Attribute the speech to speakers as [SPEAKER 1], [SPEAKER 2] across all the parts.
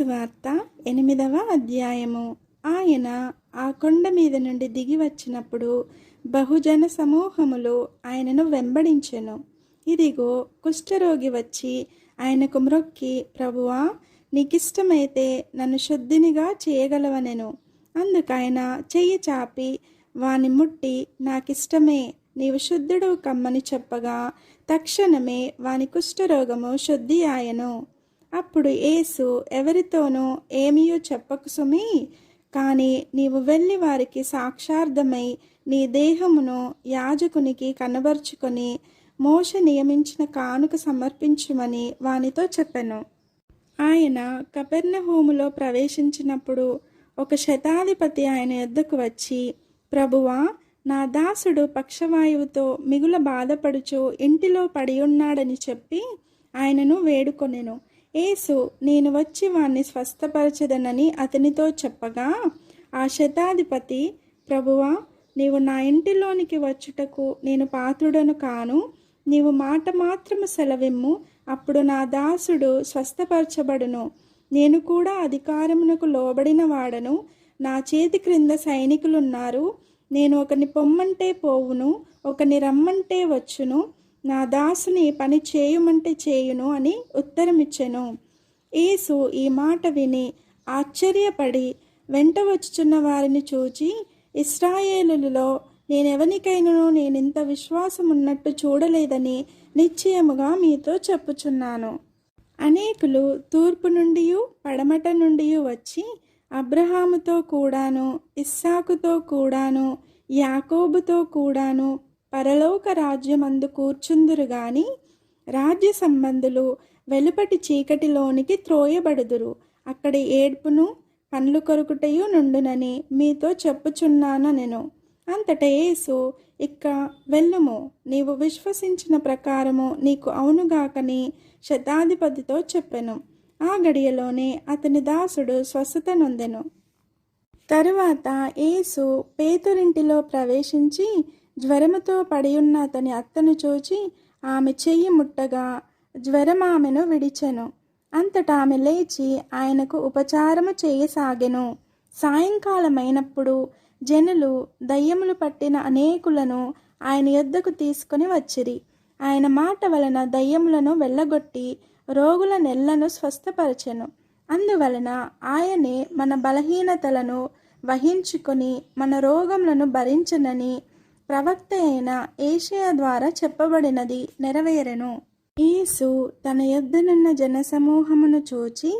[SPEAKER 1] సువార్త 8వ అధ్యాయము. ఆయన ఆ కొండ మీద నుండి దిగి వచ్చినప్పుడు బహుజన సమూహములు ఆయనను వెంబడించెను. ఇదిగో, కుష్ఠరోగి వచ్చి ఆయనకు మ్రొక్కి, ప్రభువా, నీకిష్టమైతే నన్ను శుద్ధినిగా చేయగలవనెను. అందుకైన చెయ్యి చాపి వాని ముట్టి, నాకిష్టమే, నీవు శుద్ధుడు కమ్మని చెప్పగా తక్షణమే వాని కుష్ఠరోగము శుద్ధి ఆయను. అప్పుడు యేసు ఎవరితోనూ ఏమీయూ చెప్పకు సుమీ, కానీ నీవు వెళ్ళి వారికి సాక్షార్థమై నీ దేహమును యాజకునికి కనబరుచుకొని మోషే నియమించిన కానుక సమర్పించుమని వానితో చెప్పెను. ఆయన కపెర్నహూములో ప్రవేశించినప్పుడు ఒక శతాధిపతి ఆయన యొద్దకు వచ్చి, ప్రభువా, నా దాసుడు పక్షవాయువుతో మిగుల బాధపడుచు ఇంటిలో పడి ఉన్నాడని చెప్పి ఆయనను వేడుకొనెను. యేసు, నేను వచ్చి వాణ్ణి స్వస్థపరచదనని అతనితో చెప్పగా, ఆ శతాధిపతి, ప్రభువా, నీవు నా ఇంటిలోనికి వచ్చుటకు నేను పాత్రుడను కాను. నీవు మాట మాత్రము సెలవిమ్ము, అప్పుడు నా దాసుడు స్వస్థపరచబడును. నేను కూడా అధికారమునకు లోబడిన వాడను. నా చేతి క్రింద సైనికులున్నారు. నేను ఒకని పొమ్మంటే పోవును, ఒకని రమ్మంటే వచ్చును, నా దాసుని పని చేయుమంటే చేయును అని ఉత్తరమిచ్చెను. యేసు ఈ మాట విని ఆశ్చర్యపడి వెంట వచ్చుచున్న వారిని చూచి, ఇశ్రాయేలులో నేనెవనికైనను నేనింత విశ్వాసం ఉన్నట్టు చూడలేదని నిశ్చయముగా మీతో చెప్పుచున్నాను. అనేకులు తూర్పు నుండి పడమట నుండి వచ్చి అబ్రహాముతో కూడాను, ఇస్సాకుతో కూడాను, యాకోబుతో కూడాను పరలోక రాజ్యమందు కూర్చుందురు గాని రాజ్య సంబంధులు వెలుపటి చీకటిలోనికి త్రోయబడుదురు. అక్కడ ఏడ్పును పండ్లు కొరుకుటయు నుండునని మీతో చెప్పుచున్నానెను. అంతటా యేసు, ఇక్క వెళ్ళుము, నీవు విశ్వసించిన ప్రకారము నీకు అవునుగాకని శతాధిపతితో చెప్పెను. ఆ గడియలోనే అతని దాసుడు స్వస్థత నొందెను. తరువాత యేసు పేతురింటిలో ప్రవేశించి జ్వరముతో పడియున్న అతని అత్తను చూచి ఆమె చెయ్యి ముట్టగా జ్వరం ఆమెను విడిచెను. అంతటా ఆమె లేచి ఆయనకు ఉపచారము చేయసాగెను. సాయంకాలమైనప్పుడు జనులు దయ్యములు పట్టిన అనేకులను ఆయన యొద్దకు తీసుకుని వచ్చిరి. ఆయన మాట వలన దయ్యములను వెళ్ళగొట్టి రోగుల నెల్లను స్వస్థపరచెను. అందువలన ఆయనే మన బలహీనతలను వహించుకొని మన రోగములను భరించనని ప్రవక్త అయిన యెషయా ద్వారా చెప్పబడినది నెరవేరెను. యేసు తన యొద్దనున్న జనసమూహమును చూచి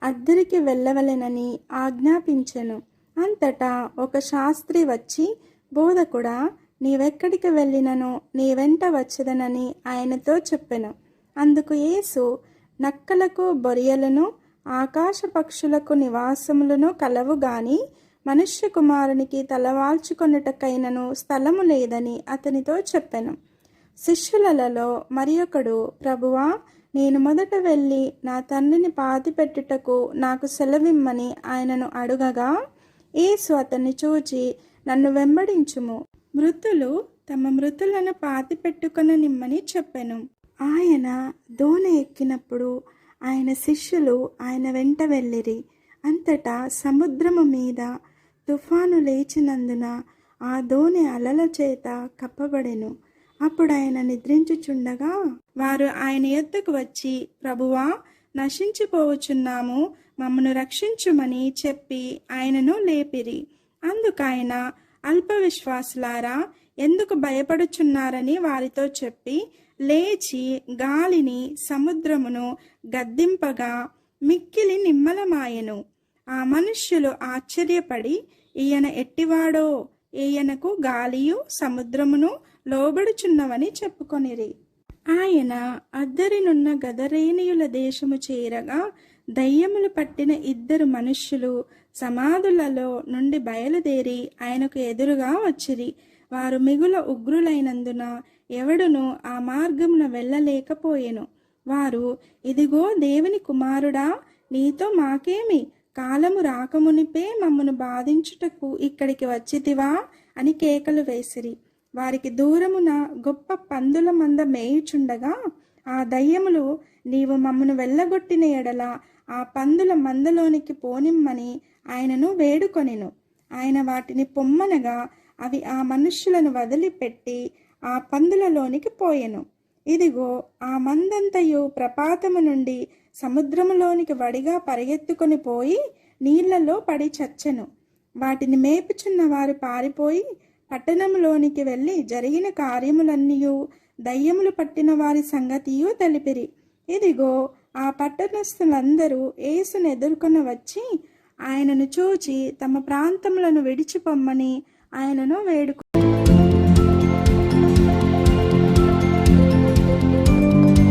[SPEAKER 1] అద్దరికి వెళ్ళవలెనని ఆజ్ఞాపించెను. అంతటా ఒక శాస్త్రి వచ్చి, బోధకుడా, నీవెక్కడికి వెళ్ళినను నీ వెంట వచ్చదనని ఆయనతో చెప్పెను. అందుకు యేసు, నక్కలకు బొరియలను ఆకాశ పక్షులకు నివాసములను కలవు గాని మనుష్య కుమారునికి తలవాల్చుకొనుటకైనను స్థలము లేదని అతనితో చెప్పెను. శిష్యులలో మరి ఒకడు, ప్రభువా, నేను మొదట వెళ్ళి నా తండ్రిని పాతిపెట్టుటకు నాకు సెలవిమ్మని ఆయనను అడుగగా, యేసు అతన్ని చూచి, నన్ను వెంబడించుము, మృతులు తమ మృతులను పాతిపెట్టుకొననిమ్మని చెప్పెను. ఆయన దోణి ఎక్కినప్పుడు ఆయన శిష్యులు ఆయన వెంట వెళ్ళిరి. అంతటా సముద్రము మీద తుఫాను లేచినందున ఆ దోణి అలల చేత కప్పబడెను. అప్పుడు ఆయన నిద్రించుచుండగా వారు ఆయన యొద్దకు వచ్చి, ప్రభువా, నశించిపోవచున్నాము, మమ్మను రక్షించుమని చెప్పి ఆయనను లేపిరి. అందుకైన అల్ప విశ్వాసులారా, ఎందుకు భయపడుచున్నారని వారితో చెప్పి లేచి గాలిని సముద్రమును గద్దింపగా మిక్కిలి నిమ్మలమాయెను. ఆ మనుష్యులు ఆశ్చర్యపడి, ఈయన ఎట్టివాడో, ఈయనకు గాలియు సముద్రమును లోబడుచున్నవని చెప్పుకొనిరి. ఆయన అద్దరినున్న గదరేనీయుల దేశము చేరగా దయ్యములు పట్టిన 2 మనుష్యులు సమాధులలో నుండి బయలుదేరి ఆయనకు ఎదురుగా వచ్చిరి. వారు మిగుల ఉగ్రులైనందున ఎవడును ఆ మార్గమున వెళ్ళలేకపోయెను. వారు, ఇదిగో దేవుని కుమారుడా, నీతో మాకేమి, కాలము రాకమునిపే మమ్మను బాధించుటకు ఇక్కడికి వచ్చితివా అని కేకలు వేసిరి. వారికి దూరమున గొప్ప పందుల మంద మేయుచుండగా ఆ దయ్యములు నీవు మమ్మను వెళ్ళగొట్టిన ఎడల ఆ పందుల మందలోనికి పోనిమ్మని ఆయనను వేడుకొనెను. ఆయన వాటిని పొమ్మనగా అవి ఆ మనుష్యులను వదిలిపెట్టి ఆ పందులలోనికి పోయెను. ఇదిగో ఆ మందంతయు ప్రపాతము నుండి సముద్రములోనికి వడిగా పరిగెత్తుకొని పోయి నీళ్లలో పడి చచ్చెను. వాటిని మేపుచున్న వారు పారిపోయి పట్టణంలోనికి వెళ్ళి జరిగిన కార్యములన్నీయు దయ్యములు పట్టిన వారి సంగతియు తెలిపిరి. ఇదిగో ఆ పట్టణస్థులందరూ యేసును ఎదుర్కొని వచ్చి ఆయనను చూచి తమ ప్రాంతములను విడిచిపొమ్మని ఆయనను వేడుకొ